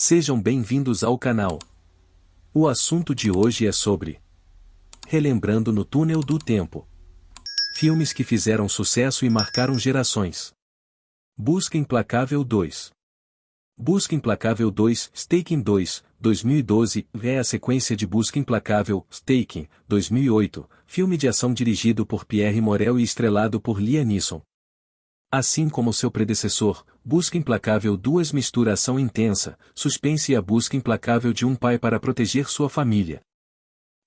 Sejam bem-vindos ao canal. O assunto de hoje é sobre Relembrando no Túnel do Tempo. Filmes que fizeram sucesso e marcaram gerações. Busca Implacável 2. Busca Implacável 2, Staking 2, 2012, é a sequência de Busca Implacável, Staking, 2008, filme de ação dirigido por Pierre Morel e estrelado por Liam Neeson. Assim como seu predecessor, Busca Implacável 2 mistura ação intensa, suspense e a busca implacável de um pai para proteger sua família.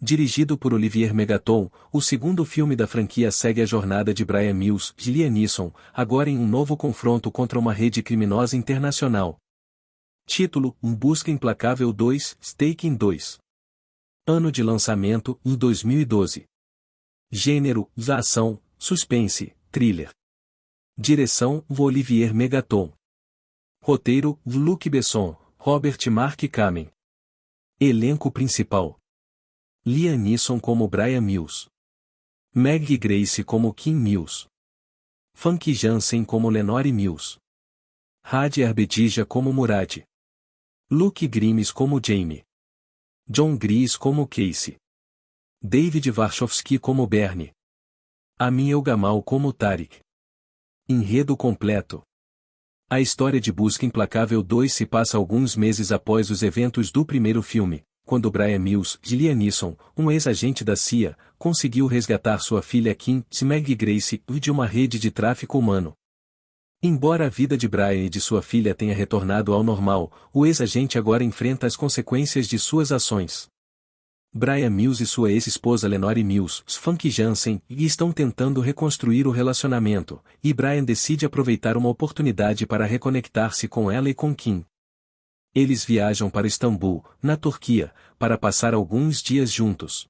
Dirigido por Olivier Megaton, o segundo filme da franquia segue a jornada de Brian Mills e Liam Neeson, agora em um novo confronto contra uma rede criminosa internacional. Título: Busca Implacável 2, Staking 2. Ano de lançamento: 2012. Gênero: ação, suspense, thriller. Direção: Olivier Megaton. Roteiro: Luc Besson, Robert Mark Kamen. Elenco principal: Liam Neeson como Brian Mills, Meg Grace como Kim Mills, Famke Janssen como Lenore Mills, Hadi Arbedija como Murad, Luke Grimes como Jamie, John Gries como Casey, David Warshawski como Bernie, Amin El-Gamal como Tariq. Enredo completo. A história de Busca Implacável 2 se passa alguns meses após os eventos do primeiro filme, quando Brian Mills, de Liam Neeson, um ex-agente da CIA, conseguiu resgatar sua filha Kim, Meg Grace, de uma rede de tráfico humano. Embora a vida de Brian e de sua filha tenha retornado ao normal, o ex-agente agora enfrenta as consequências de suas ações. Brian Mills e sua ex-esposa Lenore Mills, Famke Janssen, estão tentando reconstruir o relacionamento, e Brian decide aproveitar uma oportunidade para reconectar-se com ela e com Kim. Eles viajam para Istambul, na Turquia, para passar alguns dias juntos.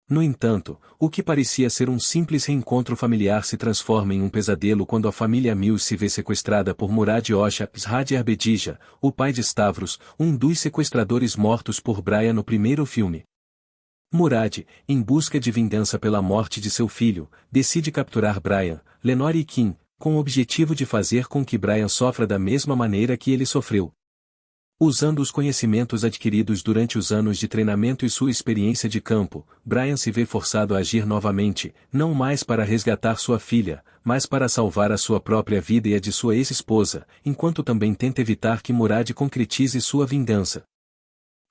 No entanto, o que parecia ser um simples reencontro familiar se transforma em um pesadelo quando a família Mills se vê sequestrada por Murad Osha Hadi Arbedija, o pai de Stavros, um dos sequestradores mortos por Brian no primeiro filme. Murad, em busca de vingança pela morte de seu filho, decide capturar Brian, Lenore e Kim, com o objetivo de fazer com que Brian sofra da mesma maneira que ele sofreu. Usando os conhecimentos adquiridos durante os anos de treinamento e sua experiência de campo, Brian se vê forçado a agir novamente, não mais para resgatar sua filha, mas para salvar a sua própria vida e a de sua ex-esposa, enquanto também tenta evitar que Murad concretize sua vingança.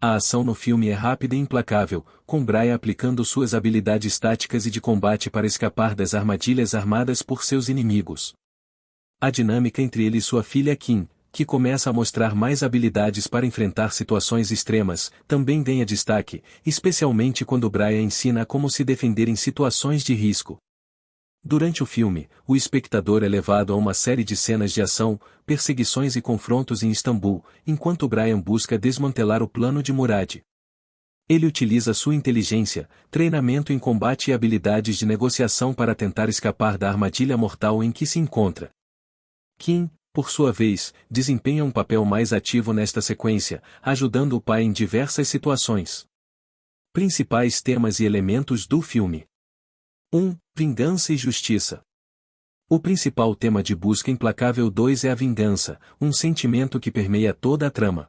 A ação no filme é rápida e implacável, com Brian aplicando suas habilidades táticas e de combate para escapar das armadilhas armadas por seus inimigos. A dinâmica entre ele e sua filha Kim, que começa a mostrar mais habilidades para enfrentar situações extremas, também ganha destaque, especialmente quando Brian ensina como se defender em situações de risco. Durante o filme, o espectador é levado a uma série de cenas de ação, perseguições e confrontos em Istambul, enquanto Brian busca desmantelar o plano de Murad. Ele utiliza sua inteligência, treinamento em combate e habilidades de negociação para tentar escapar da armadilha mortal em que se encontra. Kim, por sua vez, desempenha um papel mais ativo nesta sequência, ajudando o pai em diversas situações. Principais temas e elementos do filme: 1. Vingança e justiça. O principal tema de Busca Implacável 2 é a vingança, um sentimento que permeia toda a trama.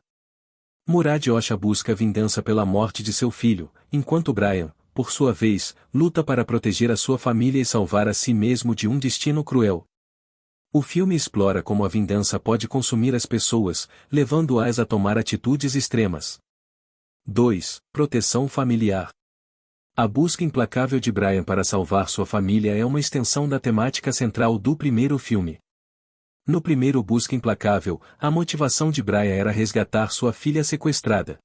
Murad Osha busca vingança pela morte de seu filho, enquanto Brian, por sua vez, luta para proteger a sua família e salvar a si mesmo de um destino cruel. O filme explora como a vingança pode consumir as pessoas, levando-as a tomar atitudes extremas. 2. Proteção familiar. A busca implacável de Brian para salvar sua família é uma extensão da temática central do primeiro filme. No primeiro Busca Implacável, a motivação de Brian era resgatar sua filha sequestrada.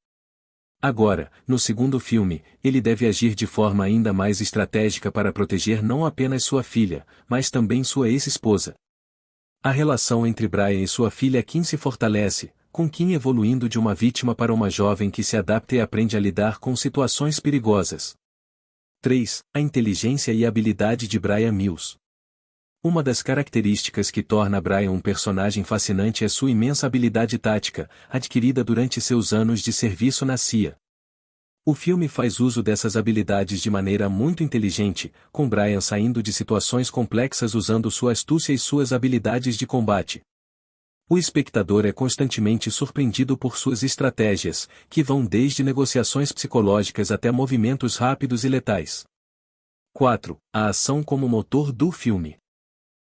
Agora, no segundo filme, ele deve agir de forma ainda mais estratégica para proteger não apenas sua filha, mas também sua ex-esposa. A relação entre Brian e sua filha Kim se fortalece, com Kim evoluindo de uma vítima para uma jovem que se adapta e aprende a lidar com situações perigosas. 3. A inteligência e habilidade de Brian Mills. Uma das características que torna Brian um personagem fascinante é sua imensa habilidade tática, adquirida durante seus anos de serviço na CIA. O filme faz uso dessas habilidades de maneira muito inteligente, com Brian saindo de situações complexas usando sua astúcia e suas habilidades de combate. O espectador é constantemente surpreendido por suas estratégias, que vão desde negociações psicológicas até movimentos rápidos e letais. 4. A ação como motor do filme.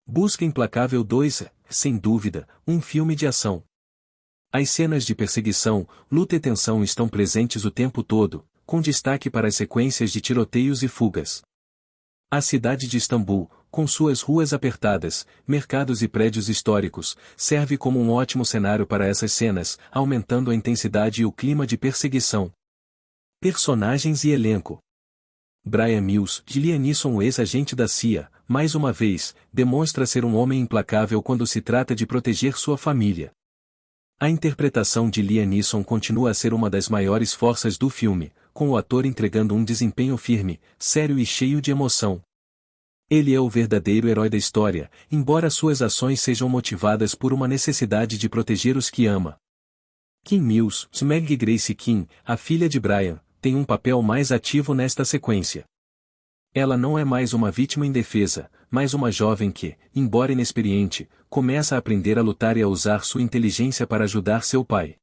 Busca Implacável 2 é, sem dúvida, um filme de ação. As cenas de perseguição, luta e tensão estão presentes o tempo todo, com destaque para as sequências de tiroteios e fugas. A cidade de Istambul, com suas ruas apertadas, mercados e prédios históricos, serve como um ótimo cenário para essas cenas, aumentando a intensidade e o clima de perseguição. Personagens e elenco. Brian Mills, de Liam Neeson, o ex-agente da CIA, mais uma vez, demonstra ser um homem implacável quando se trata de proteger sua família. A interpretação de Liam Neeson continua a ser uma das maiores forças do filme, com o ator entregando um desempenho firme, sério e cheio de emoção. Ele é o verdadeiro herói da história, embora suas ações sejam motivadas por uma necessidade de proteger os que ama. Kim Mills, Meg Grace Kim, a filha de Brian, tem um papel mais ativo nesta sequência. Ela não é mais uma vítima indefesa, mas uma jovem que, embora inexperiente, começa a aprender a lutar e a usar sua inteligência para ajudar seu pai.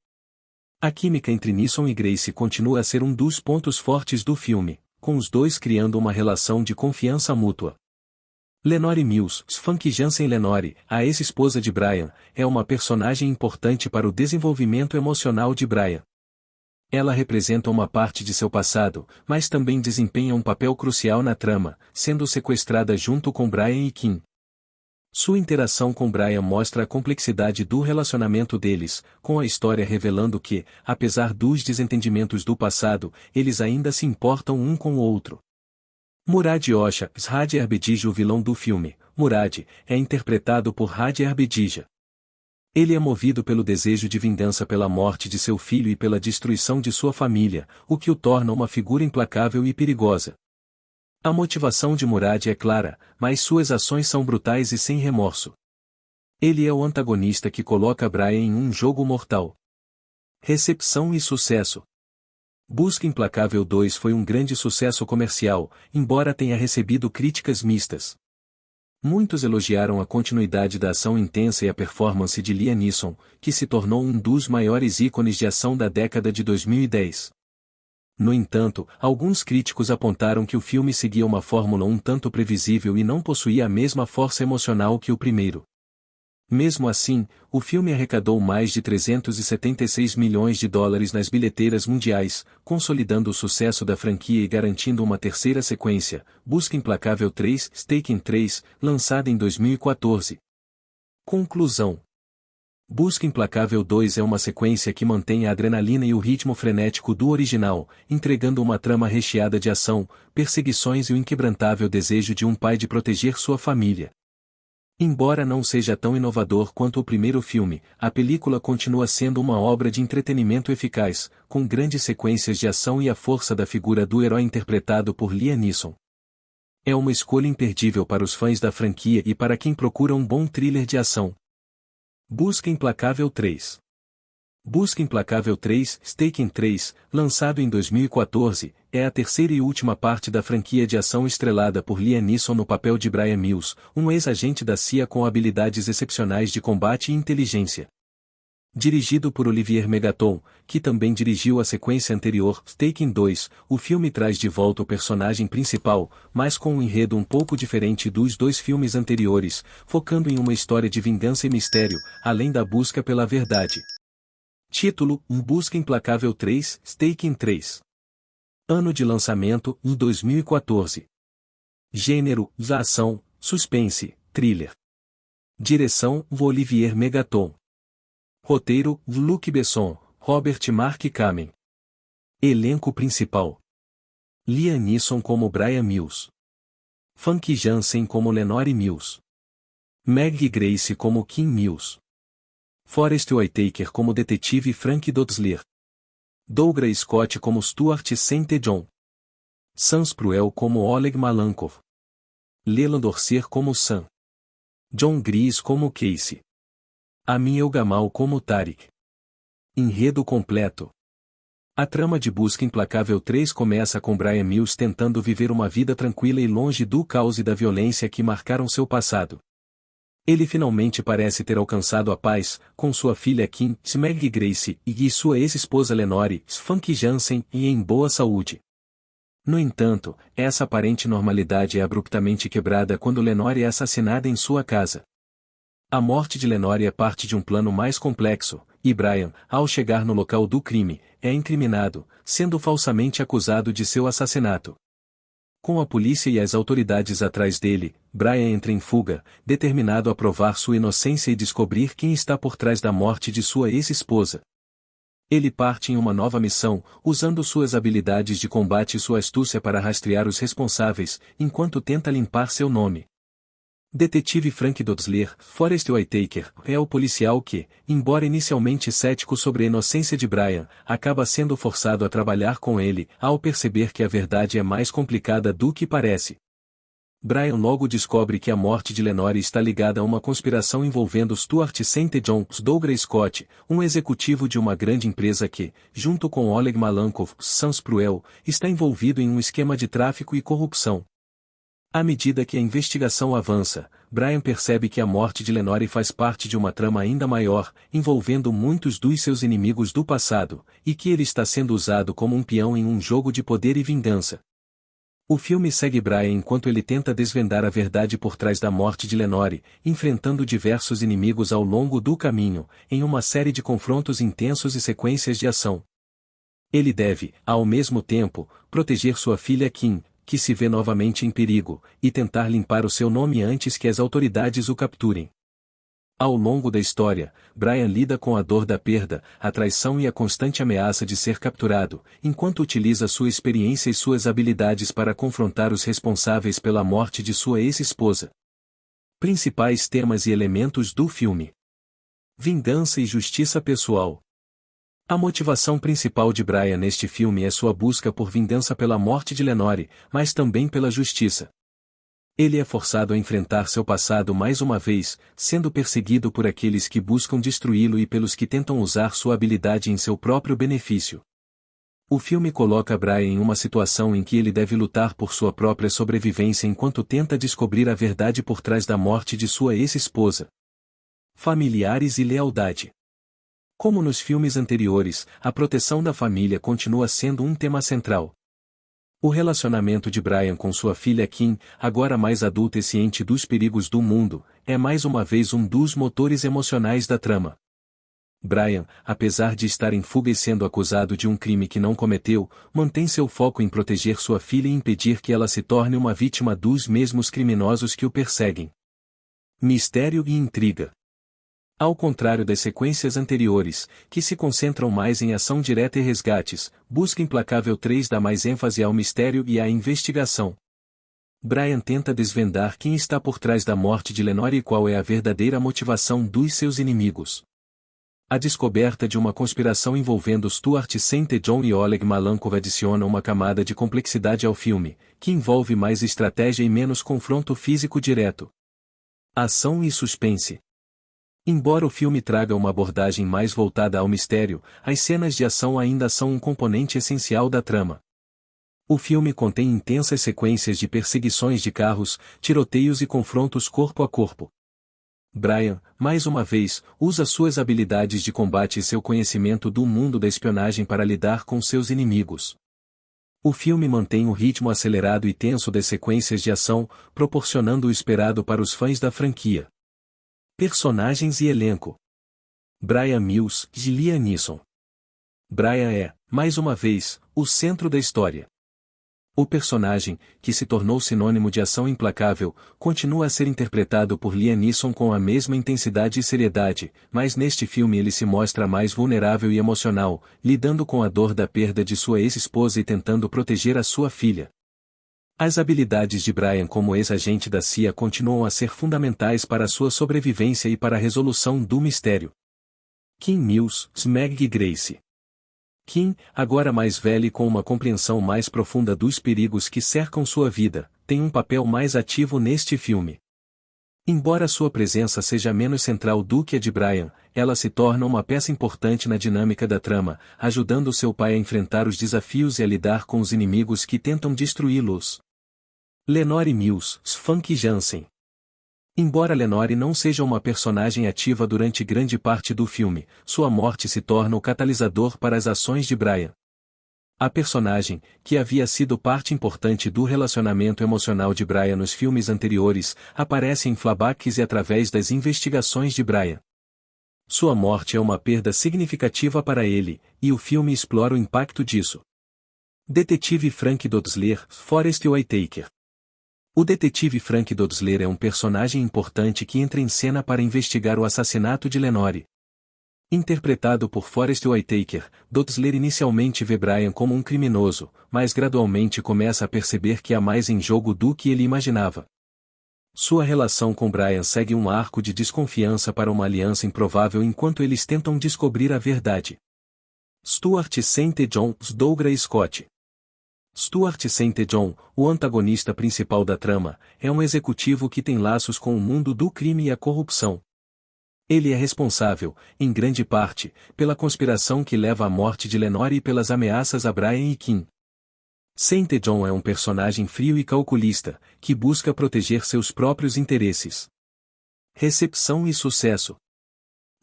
A química entre Neeson e Grace continua a ser um dos pontos fortes do filme, com os dois criando uma relação de confiança mútua. Lenore Mills, Funky Jansen Lenore, a ex-esposa de Brian, é uma personagem importante para o desenvolvimento emocional de Brian. Ela representa uma parte de seu passado, mas também desempenha um papel crucial na trama, sendo sequestrada junto com Brian e Kim. Sua interação com Brian mostra a complexidade do relacionamento deles, com a história revelando que, apesar dos desentendimentos do passado, eles ainda se importam um com o outro. Murad Osha, Shadi Arbedija, o vilão do filme, Murad, é interpretado por Shadi Arbedija. Ele é movido pelo desejo de vingança pela morte de seu filho e pela destruição de sua família, o que o torna uma figura implacável e perigosa. A motivação de Murad é clara, mas suas ações são brutais e sem remorso. Ele é o antagonista que coloca Brian em um jogo mortal. Recepção e sucesso. Busca Implacável 2 foi um grande sucesso comercial, embora tenha recebido críticas mistas. Muitos elogiaram a continuidade da ação intensa e a performance de Liam Neeson, que se tornou um dos maiores ícones de ação da década de 2010. No entanto, alguns críticos apontaram que o filme seguia uma fórmula um tanto previsível e não possuía a mesma força emocional que o primeiro. Mesmo assim, o filme arrecadou mais de 376 milhões de dólares nas bilheteiras mundiais, consolidando o sucesso da franquia e garantindo uma terceira sequência, Busca Implacável 3, Taken 3, lançada em 2014. Conclusão. Busca Implacável 2 é uma sequência que mantém a adrenalina e o ritmo frenético do original, entregando uma trama recheada de ação, perseguições e o inquebrantável desejo de um pai de proteger sua família. Embora não seja tão inovador quanto o primeiro filme, a película continua sendo uma obra de entretenimento eficaz, com grandes sequências de ação e a força da figura do herói interpretado por Liam Neeson. É uma escolha imperdível para os fãs da franquia e para quem procura um bom thriller de ação. Busca Implacável 3. Busca Implacável 3, Taken 3, lançado em 2014, é a terceira e última parte da franquia de ação estrelada por Liam Neeson no papel de Brian Mills, um ex-agente da CIA com habilidades excepcionais de combate e inteligência. Dirigido por Olivier Megaton, que também dirigiu a sequência anterior, Taken 2, o filme traz de volta o personagem principal, mas com um enredo um pouco diferente dos dois filmes anteriores, focando em uma história de vingança e mistério, além da busca pela verdade. Título: Busca Implacável 3, Taken 3. Ano de lançamento: 2014. Gênero: ação, suspense, thriller. Direção: Olivier Megaton. Roteiro: Luc Besson, Robert Mark Kamen. Elenco principal: Liam Neeson como Brian Mills. Funky Jansen como Lenore Mills. Meg Grace como Kim Mills. Forest Whitaker como detetive Frank Dodsler. Douglas Scott como Stuart St. John. Sam Spruell como Oleg Malenkov. Leland Orser como Sam. John Grease como Casey. Amin Elgamal como Tariq. Enredo completo. A trama de Busca Implacável 3 começa com Brian Mills tentando viver uma vida tranquila e longe do caos e da violência que marcaram seu passado. Ele finalmente parece ter alcançado a paz, com sua filha Kim, Meg Grace, e sua ex-esposa Lenore, Funky Jansen, e em boa saúde. No entanto, essa aparente normalidade é abruptamente quebrada quando Lenore é assassinada em sua casa. A morte de Lenore é parte de um plano mais complexo, e Brian, ao chegar no local do crime, é incriminado, sendo falsamente acusado de seu assassinato. Com a polícia e as autoridades atrás dele, Brian entra em fuga, determinado a provar sua inocência e descobrir quem está por trás da morte de sua ex-esposa. Ele parte em uma nova missão, usando suas habilidades de combate e sua astúcia para rastrear os responsáveis, enquanto tenta limpar seu nome. Detetive Frank Dodsler, Forrest Whitaker, é o policial que, embora inicialmente cético sobre a inocência de Brian, acaba sendo forçado a trabalhar com ele, ao perceber que a verdade é mais complicada do que parece. Brian logo descobre que a morte de Lenore está ligada a uma conspiração envolvendo Stuart St. John Douglas Scott, um executivo de uma grande empresa que, junto com Oleg Malenkov Sanspruel, está envolvido em um esquema de tráfico e corrupção. À medida que a investigação avança, Brian percebe que a morte de Lenore faz parte de uma trama ainda maior, envolvendo muitos dos seus inimigos do passado, e que ele está sendo usado como um peão em um jogo de poder e vingança. O filme segue Brian enquanto ele tenta desvendar a verdade por trás da morte de Lenore, enfrentando diversos inimigos ao longo do caminho, em uma série de confrontos intensos e sequências de ação. Ele deve, ao mesmo tempo, proteger sua filha Kim, que se vê novamente em perigo, e tentar limpar o seu nome antes que as autoridades o capturem. Ao longo da história, Brian lida com a dor da perda, a traição e a constante ameaça de ser capturado, enquanto utiliza sua experiência e suas habilidades para confrontar os responsáveis pela morte de sua ex-esposa. Principais temas e elementos do filme: vingança e justiça pessoal. A motivação principal de Brian neste filme é sua busca por vingança pela morte de Lenore, mas também pela justiça. Ele é forçado a enfrentar seu passado mais uma vez, sendo perseguido por aqueles que buscam destruí-lo e pelos que tentam usar sua habilidade em seu próprio benefício. O filme coloca Brian em uma situação em que ele deve lutar por sua própria sobrevivência enquanto tenta descobrir a verdade por trás da morte de sua ex-esposa. Familiares e lealdade. Como nos filmes anteriores, a proteção da família continua sendo um tema central. O relacionamento de Brian com sua filha Kim, agora mais adulta e ciente dos perigos do mundo, é mais uma vez um dos motores emocionais da trama. Brian, apesar de estar em fuga e sendo acusado de um crime que não cometeu, mantém seu foco em proteger sua filha e impedir que ela se torne uma vítima dos mesmos criminosos que o perseguem. Mistério e intriga. Ao contrário das sequências anteriores, que se concentram mais em ação direta e resgates, Busca Implacável 3 dá mais ênfase ao mistério e à investigação. Brian tenta desvendar quem está por trás da morte de Lenore e qual é a verdadeira motivação dos seus inimigos. A descoberta de uma conspiração envolvendo Stuart St. John e Oleg Malenkov adiciona uma camada de complexidade ao filme, que envolve mais estratégia e menos confronto físico direto. Ação e suspense. Embora o filme traga uma abordagem mais voltada ao mistério, as cenas de ação ainda são um componente essencial da trama. O filme contém intensas sequências de perseguições de carros, tiroteios e confrontos corpo a corpo. Brian, mais uma vez, usa suas habilidades de combate e seu conhecimento do mundo da espionagem para lidar com seus inimigos. O filme mantém o ritmo acelerado e tenso das sequências de ação, proporcionando o esperado para os fãs da franquia. Personagens e elenco. Brian Mills, de Liam Neeson. Brian é, mais uma vez, o centro da história. O personagem, que se tornou sinônimo de ação implacável, continua a ser interpretado por Liam Neeson com a mesma intensidade e seriedade, mas neste filme ele se mostra mais vulnerável e emocional, lidando com a dor da perda de sua ex-esposa e tentando proteger a sua filha. As habilidades de Brian como ex-agente da CIA continuam a ser fundamentais para sua sobrevivência e para a resolução do mistério. Kim Mills, Meg Grace. Kim, agora mais velha e com uma compreensão mais profunda dos perigos que cercam sua vida, tem um papel mais ativo neste filme. Embora sua presença seja menos central do que a de Brian, ela se torna uma peça importante na dinâmica da trama, ajudando seu pai a enfrentar os desafios e a lidar com os inimigos que tentam destruí-los. Lenore Mills, Funky Jansen. Embora Lenore não seja uma personagem ativa durante grande parte do filme, sua morte se torna o catalisador para as ações de Brian. A personagem, que havia sido parte importante do relacionamento emocional de Brian nos filmes anteriores, aparece em flashbacks e através das investigações de Brian. Sua morte é uma perda significativa para ele, e o filme explora o impacto disso. Detetive Frank Dodsler, Forest Whitaker. O detetive Frank Dodsler é um personagem importante que entra em cena para investigar o assassinato de Lenore. Interpretado por Forest Whitaker, Dodsler inicialmente vê Brian como um criminoso, mas gradualmente começa a perceber que há mais em jogo do que ele imaginava. Sua relação com Brian segue um arco de desconfiança para uma aliança improvável enquanto eles tentam descobrir a verdade. Stuart St. John, Douglas Scott. Stuart St. John, o antagonista principal da trama, é um executivo que tem laços com o mundo do crime e a corrupção. Ele é responsável, em grande parte, pela conspiração que leva à morte de Lenore e pelas ameaças a Brian e Kim. St. John é um personagem frio e calculista, que busca proteger seus próprios interesses. Recepção e sucesso.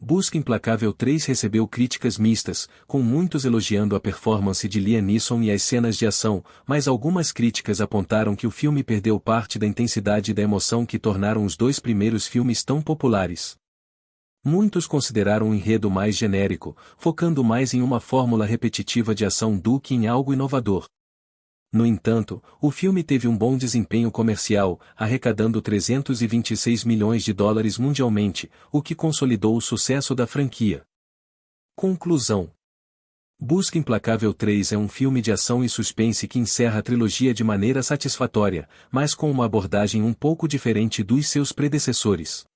Busca Implacável 3 recebeu críticas mistas, com muitos elogiando a performance de Liam Neeson e as cenas de ação, mas algumas críticas apontaram que o filme perdeu parte da intensidade e da emoção que tornaram os dois primeiros filmes tão populares. Muitos consideraram o enredo mais genérico, focando mais em uma fórmula repetitiva de ação do que em algo inovador. No entanto, o filme teve um bom desempenho comercial, arrecadando $326 milhões mundialmente, o que consolidou o sucesso da franquia. Conclusão. Busca Implacável 3 é um filme de ação e suspense que encerra a trilogia de maneira satisfatória, mas com uma abordagem um pouco diferente dos seus predecessores.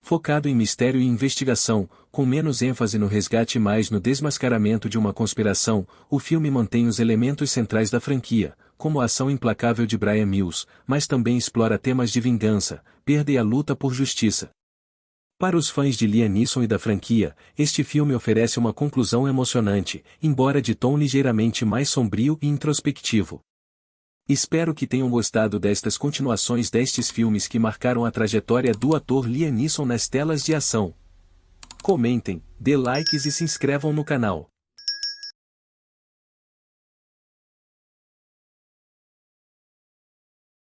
Focado em mistério e investigação, com menos ênfase no resgate e mais no desmascaramento de uma conspiração, o filme mantém os elementos centrais da franquia, como a ação implacável de Brian Mills, mas também explora temas de vingança, perda e a luta por justiça. Para os fãs de Liam Neeson e da franquia, este filme oferece uma conclusão emocionante, embora de tom ligeiramente mais sombrio e introspectivo. Espero que tenham gostado destas continuações destes filmes que marcaram a trajetória do ator Liam Neeson nas telas de ação. Comentem, dê likes e se inscrevam no canal.